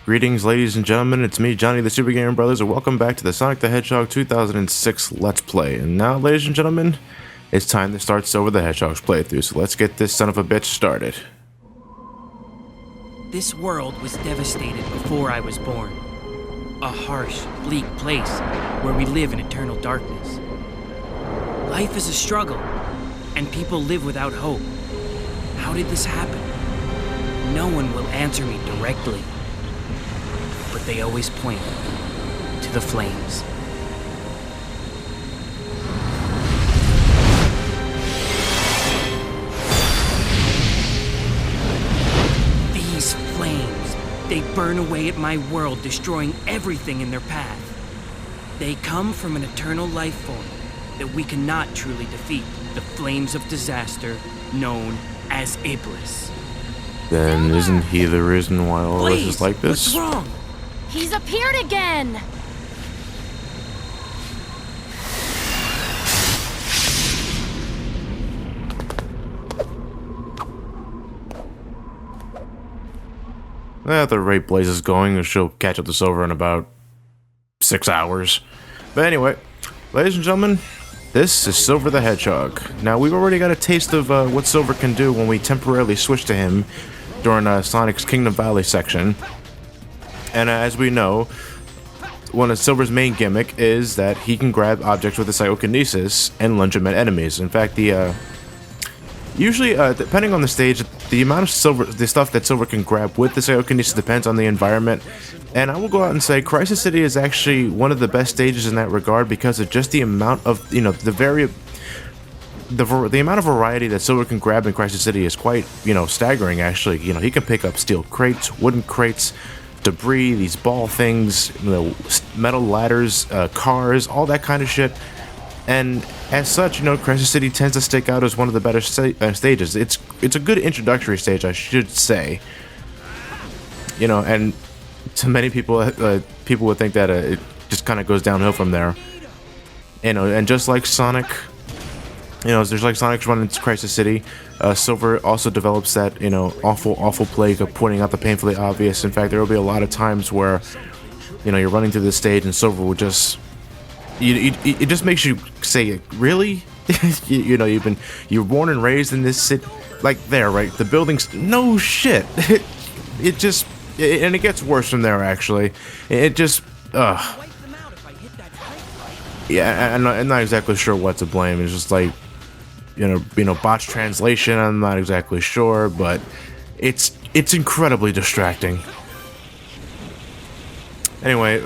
Greetings, ladies and gentlemen, it's me, Johnny the Super Gamer Brothers, and welcome back to the Sonic the Hedgehog 2006 Let's Play. And now, ladies and gentlemen, it's time to start Silver the Hedgehog's playthrough, so let's get this son of a bitch started. This world was devastated before I was born. A harsh, bleak place where we live in eternal darkness. Life is a struggle, and people live without hope. How did this happen? No one will answer me directly, but they always point to the flames. These flames, they burn away at my world, destroying everything in their path. They come from an eternal life form that we cannot truly defeat, the flames of disaster known as Iblis. Then isn't he the reason why all of us is like this? What's wrong? He's appeared again! At the rate Blaze is going, she'll catch up to Silver in about 6 hours. But anyway, ladies and gentlemen, this is Silver the Hedgehog. Now, we've already got a taste of what Silver can do when we temporarily switch to him during Sonic's Kingdom Valley section. And as we know, one of Silver's main gimmick is that he can grab objects with the psychokinesis and lunge them at enemies. In fact, usually, depending on the stage, the amount of the stuff that Silver can grab with the psychokinesis depends on the environment. And I will go out and say Crisis City is actually one of the best stages in that regard because of just the amount of, the amount of variety that Silver can grab in Crisis City is quite, staggering actually. He can pick up steel crates, wooden crates, debris, these ball things, metal ladders, cars, all that kind of shit. And as such, Crisis City tends to stick out as one of the better stages. It's a good introductory stage, I should say. And to many people, people would think that it just kind of goes downhill from there. And just like Sonic, there's like Sonic's run into Crisis City, Silver also develops that, awful plague of pointing out the painfully obvious. In fact, there will be a lot of times where, you're running through this stage and Silver will just... it just makes you say, really? You're born and raised in this city, like there, right? The buildings, no shit. It just, and it gets worse from there. Actually, it just, yeah. I'm not exactly sure what to blame. It's just like, botched translation. I'm not exactly sure, but it's incredibly distracting. Anyway.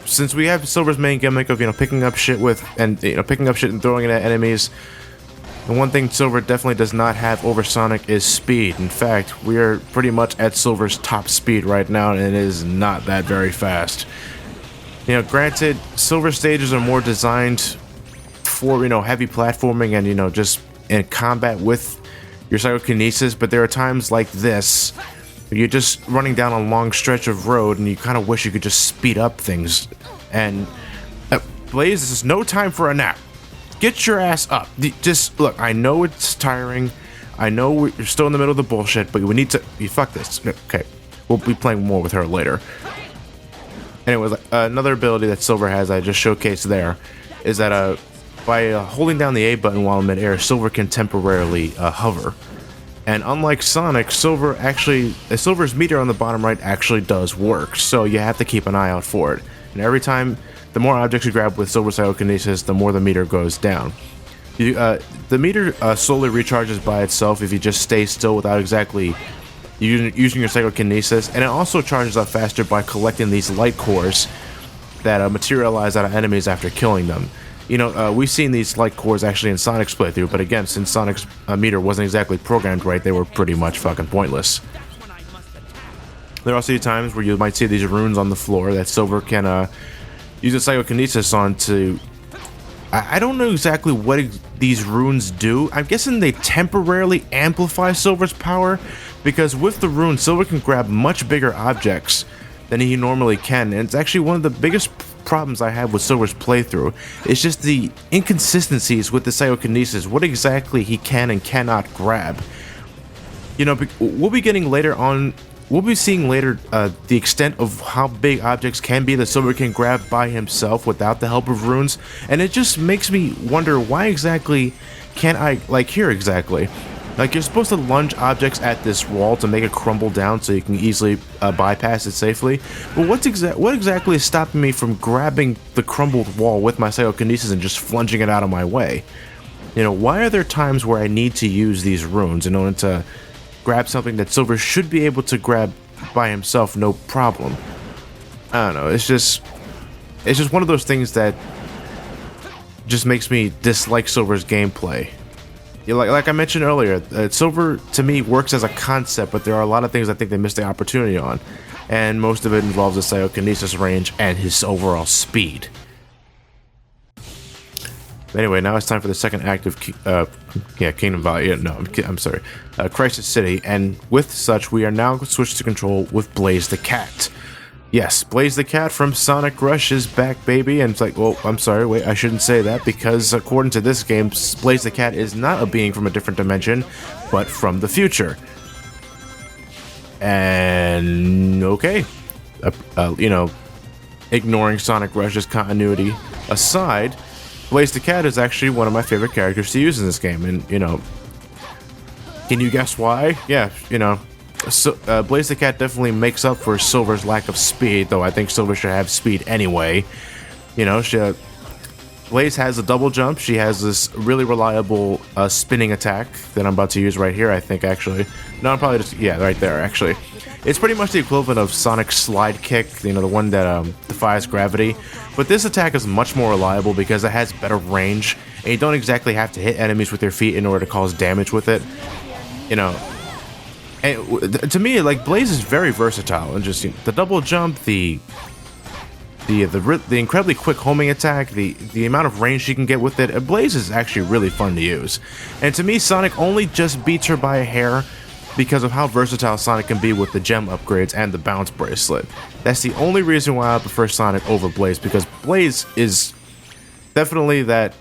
Since we have Silver's main gimmick of, picking up shit and throwing it at enemies, the one thing Silver definitely does not have over Sonic is speed. In fact, we are pretty much at Silver's top speed right now, and it is not that very fast. Granted, Silver stages are more designed for, heavy platforming and, just in combat with your psychokinesis, but there are times like this you're just running down a long stretch of road and you kind of wish you could just speed up things. And Blaze, this is no time for a nap. Get your ass up. Just look, I know it's tiring. I know we're still in the middle of the bullshit, but we need to... fuck this. Okay, we'll be playing more with her later. Anyways, another ability that Silver has I just showcased there is that by holding down the A button while in midair, Silver can temporarily hover. And unlike Sonic, Silver's meter on the bottom right actually does work, so you have to keep an eye out for it. And every time, the more objects you grab with Silver psychokinesis, the more the meter goes down. The meter slowly recharges by itself if you just stay still without exactly using your psychokinesis, and it also charges up faster by collecting these light cores that materialize out of enemies after killing them. We've seen these light cores actually in Sonic's playthrough, but again, since Sonic's meter wasn't exactly programmed right, they were pretty much fucking pointless. There are also times where you might see these runes on the floor that Silver can use a psychokinesis on to... I don't know exactly what these runes do. I'm guessing they temporarily amplify Silver's power, because with the runes, Silver can grab much bigger objects than he normally can, and it's actually one of the biggest problems I have with Silver's playthrough. It's just the inconsistencies with the psychokinesis, what exactly he can and cannot grab. We'll be getting later on we'll be seeing later the extent of how big objects can be that Silver can grab by himself without the help of runes, and it just makes me wonder why exactly can't I, like, here exactly. Like, you're supposed to lunge objects at this wall to make it crumble down so you can easily bypass it safely, but what exactly is stopping me from grabbing the crumbled wall with my psychokinesis and just flunging it out of my way? You know, why are there times where I need to use these runes in order to grab something that Silver should be able to grab by himself no problem? I don't know, it's just one of those things that just makes me dislike Silver's gameplay. Yeah, like I mentioned earlier, Silver to me works as a concept, but there are a lot of things I think they missed the opportunity on, and most of it involves his psychokinesis range and his overall speed. Anyway, now it's time for the second act of Kingdom Valley. Yeah, no, I'm sorry, Crisis City, and with such, we are now switched to control with Blaze the Cat. Yes, Blaze the Cat from Sonic Rush is back, baby, and it's like, well, I'm sorry, wait, I shouldn't say that, because according to this game, Blaze the Cat is not a being from a different dimension, but from the future. And, okay, you know, ignoring Sonic Rush's continuity aside, Blaze the Cat is actually one of my favorite characters to use in this game, and, you know, can you guess why? Yeah, you know, so, Blaze the Cat definitely makes up for Silver's lack of speed, though I think Silver should have speed anyway. You know, Blaze has a double jump, she has this really reliable spinning attack that I'm about to use right here, I think, actually. No, I'm probably just, yeah, right there, actually. It's pretty much the equivalent of Sonic's slide kick, you know, the one that defies gravity. But this attack is much more reliable because it has better range, and you don't exactly have to hit enemies with your feet in order to cause damage with it. You know, and to me, like, Blaze is very versatile, and just, you know, the double jump, the incredibly quick homing attack, the amount of range she can get with it, Blaze is actually really fun to use. And to me, Sonic only just beats her by a hair because of how versatile Sonic can be with the gem upgrades and the bounce bracelet. That's the only reason why I prefer Sonic over Blaze, because Blaze is definitely that.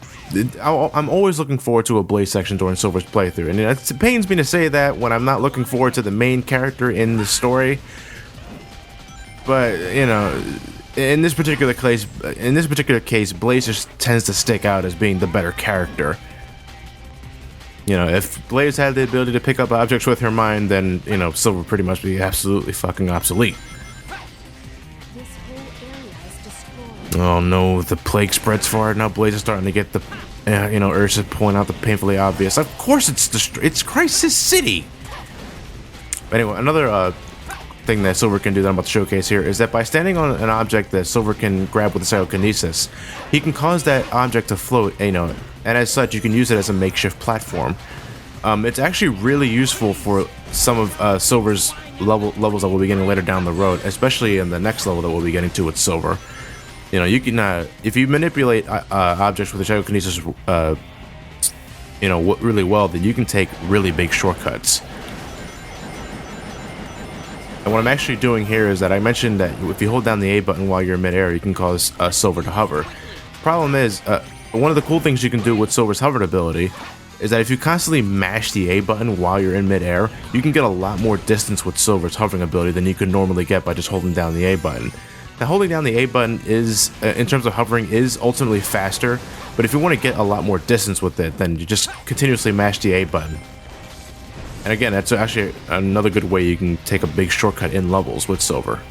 I'm always looking forward to a Blaze section during Silver's playthrough, and it pains me to say that when I'm not looking forward to the main character in the story. But, you know, in this particular case, Blaze just tends to stick out as being the better character. You know, if Blaze had the ability to pick up objects with her mind, then, you know, Silver would pretty much be absolutely fucking obsolete. Oh no, the plague spreads far. Now Blaze is starting to get the, you know, urge to point out the painfully obvious. Of course it's Crisis City! Anyway, another thing that Silver can do that I'm about to showcase here is that by standing on an object that Silver can grab with the psychokinesis, he can cause that object to float, you know, and as such, you can use it as a makeshift platform. It's actually really useful for some of Silver's levels that we'll be getting later down the road, especially in the next level that we'll be getting to with Silver. You know, you can, if you manipulate objects with the psychokinesis, you know, really well, then you can take really big shortcuts. And what I'm actually doing here is that I mentioned that if you hold down the A button while you're in midair, you can cause Silver to hover. Problem is, one of the cool things you can do with Silver's hovered ability is that if you constantly mash the A button while you're in midair, you can get a lot more distance with Silver's hovering ability than you could normally get by just holding down the A button. Now, holding down the A button is, in terms of hovering, is ultimately faster, but if you want to get a lot more distance with it, then you just continuously mash the A button. And again, that's actually another good way you can take a big shortcut in levels with Silver.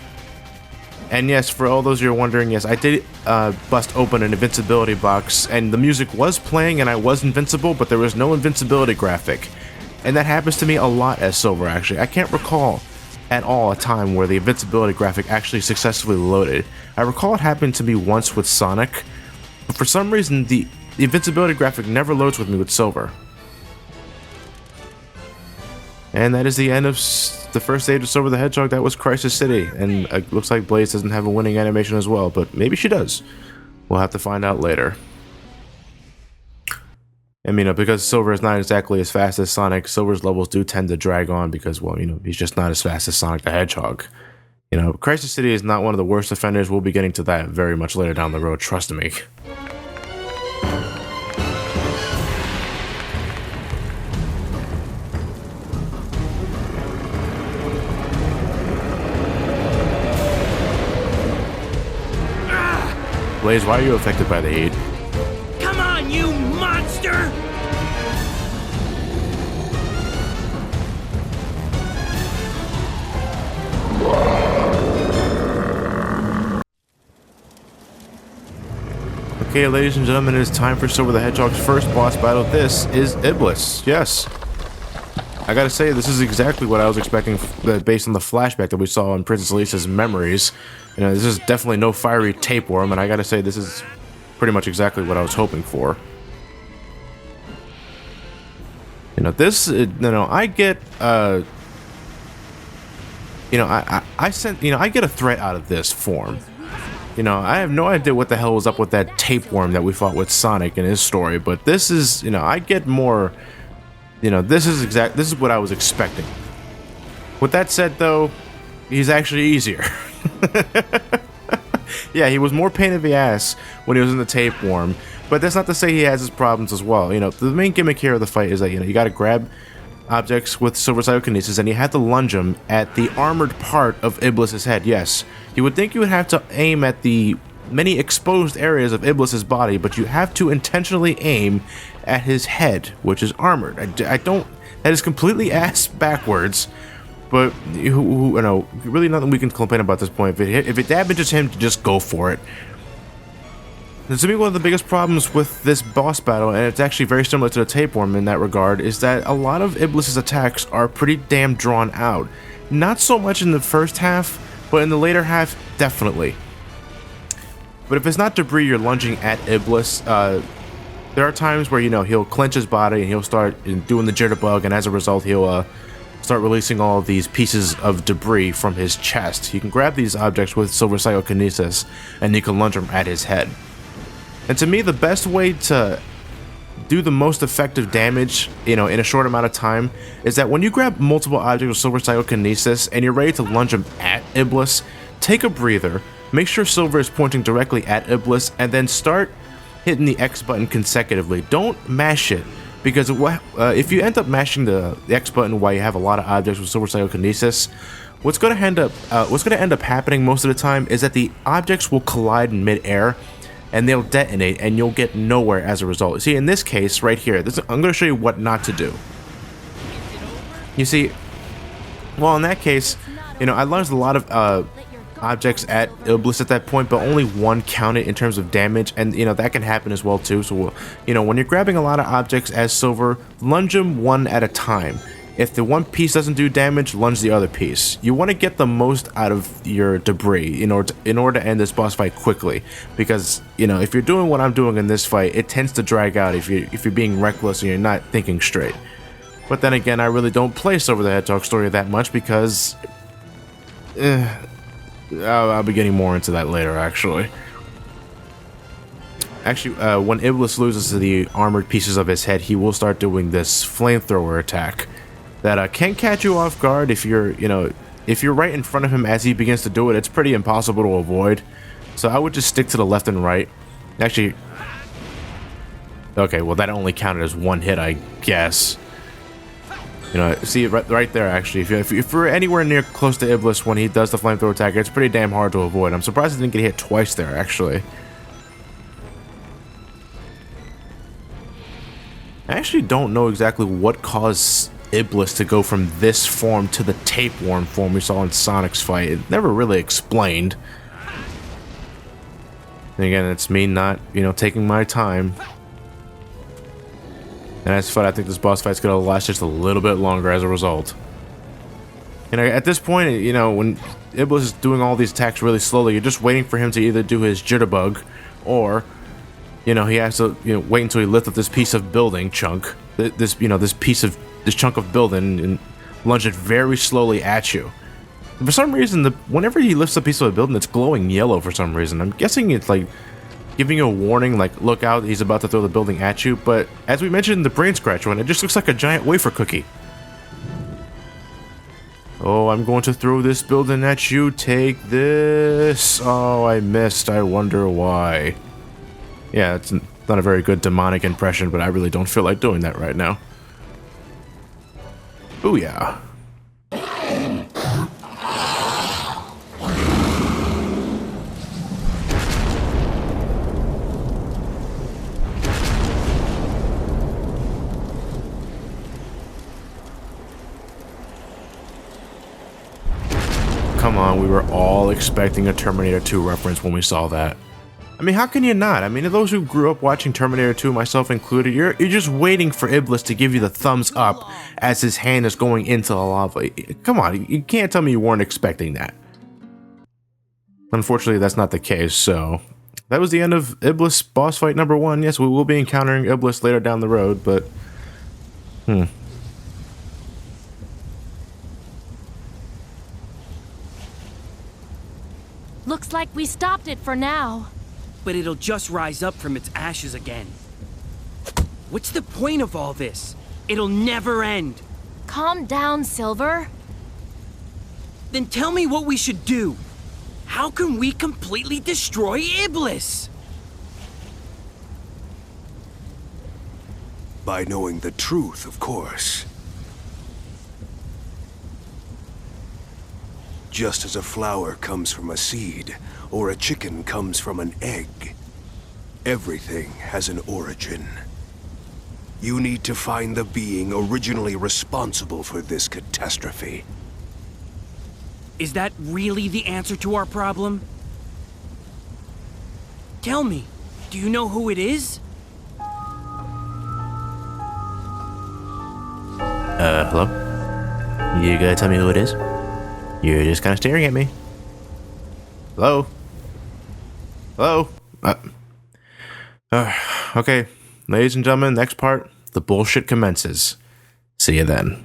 And yes, for all those who are wondering, yes, I did bust open an invincibility box, and the music was playing and I was invincible, but there was no invincibility graphic. And that happens to me a lot as Silver, actually. I can't recall at all a time where the invincibility graphic actually successfully loaded. I recall it happened to me once with Sonic, but for some reason the invincibility graphic never loads with me with Silver. And that is the end of the first stage of Silver the Hedgehog. That was Crisis City, and it looks like Blaze doesn't have a winning animation as well, but maybe she does. We'll have to find out later. I mean, because Silver is not exactly as fast as Sonic, Silver's levels do tend to drag on because, well, you know, he's just not as fast as Sonic the Hedgehog. You know, Crisis City is not one of the worst offenders. We'll be getting to that very much later down the road, trust me. Blaze, why are you affected by the heat? Come on, you monster! Okay, ladies and gentlemen, it is time for Silver the Hedgehog's first boss battle. This is Iblis. Yes. I gotta say, this is exactly what I was expecting based on the flashback that we saw in Princess Lisa's memories. You know, this is definitely no fiery tapeworm, and I gotta say, this is pretty much exactly what I was hoping for. You know, this, I get, I get a threat out of this form. You know, I have no idea what the hell was up with that tapeworm that we fought with Sonic in his story, but this is, I get more, this is what I was expecting. With that said, though, he's actually easier. Yeah, he was more pain in the ass when he was in the tapeworm, but that's not to say he has his problems as well. You know, the main gimmick here of the fight is that, you gotta grab objects with Silver Psychokinesis, and you have to lunge them at the armored part of Iblis's head. Yes, you would think you would have to aim at the many exposed areas of Iblis's body, but you have to intentionally aim at his head, which is armored. I don't. That is completely ass backwards. But really nothing we can complain about at this point. If it damages him, just go for it. And to me, one of the biggest problems with this boss battle, and it's actually very similar to the tapeworm in that regard, is that a lot of Iblis's attacks are pretty damn drawn out. Not so much in the first half, but in the later half, definitely. But if it's not debris you're lunging at Iblis, there are times where, he'll clench his body and he'll start doing the jitterbug, and as a result, he'll start releasing all of these pieces of debris from his chest. You can grab these objects with Silver Psychokinesis, and you can lunge them at his head. And to me, the best way to do the most effective damage, in a short amount of time, is that when you grab multiple objects with Silver Psychokinesis and you're ready to lunge them at Iblis, take a breather, make sure Silver is pointing directly at Iblis, and then start hitting the X button consecutively. Don't mash it, because if you end up mashing the X button while you have a lot of objects with Silver Psychokinesis, what's going to end up happening most of the time is that the objects will collide in midair, and they'll detonate, and you'll get nowhere as a result. See, in this case, right here, I'm going to show you what not to do. You see, well, in that case, I launched a lot of objects at Iblis at that point, but only one counted in terms of damage, and, that can happen as well, too. So, when you're grabbing a lot of objects as Silver, lunge them one at a time. If the one piece doesn't do damage, lunge the other piece. You want to get the most out of your debris in order to end this boss fight quickly. Because, if you're doing what I'm doing in this fight, it tends to drag out if you're being reckless and you're not thinking straight. But then again, I really don't play Silver the Hedgehog story that much because... I'll be getting more into that later, actually. Actually, when Iblis loses to the armored pieces of his head, he will start doing this flamethrower attack that can catch you off guard if you're right in front of him as he begins to do it. It's pretty impossible to avoid. So I would just stick to the left and right. Actually, okay, well that only counted as one hit, I guess. See right there. Actually, if you're anywhere near close to Iblis when he does the flamethrower attack, it's pretty damn hard to avoid. I'm surprised he didn't get hit twice there, actually. I actually don't know exactly what caused Iblis to go from this form to the tapeworm form we saw in Sonic's fight. It never really explained. And again, it's me not, taking my time. And as for I think this boss fight's gonna last just a little bit longer as a result. At this point, when Iblis is doing all these attacks really slowly, you're just waiting for him to either do his jitterbug, or, he has to, wait until he lifts up this piece of building chunk, this chunk of building, and lunge it very slowly at you. And for some reason, whenever he lifts a piece of a building, it's glowing yellow for some reason. I'm guessing it's like giving you a warning, like, look out, he's about to throw the building at you. But as we mentioned in the Brain Scratch one, it just looks like a giant wafer cookie. Oh, I'm going to throw this building at you. Take this. Oh, I missed. I wonder why. Yeah, it's not a very good demonic impression, but I really don't feel like doing that right now. Booyah. come on, we were all expecting a Terminator 2 reference when we saw that. I mean, how can you not? I mean, those who grew up watching Terminator 2, myself included, you're just waiting for Iblis to give you the thumbs up as his hand is going into the lava. Come on, you can't tell me you weren't expecting that. Unfortunately, that's not the case, so that was the end of Iblis boss fight number 1. Yes, we will be encountering Iblis later down the road, but... Looks like we stopped it for now. But it'll just rise up from its ashes again. What's the point of all this? It'll never end. Calm down, Silver. Then tell me what we should do. How can we completely destroy Iblis? By knowing the truth, of course. Just as a flower comes from a seed, or a chicken comes from an egg, everything has an origin. You need to find the being originally responsible for this catastrophe. Is that really the answer to our problem? Tell me, do you know who it is? Hello? You gotta tell me who it is? You're just kind of staring at me. Hello? Hello? Okay, ladies and gentlemen, next part, the bullshit commences. See you then.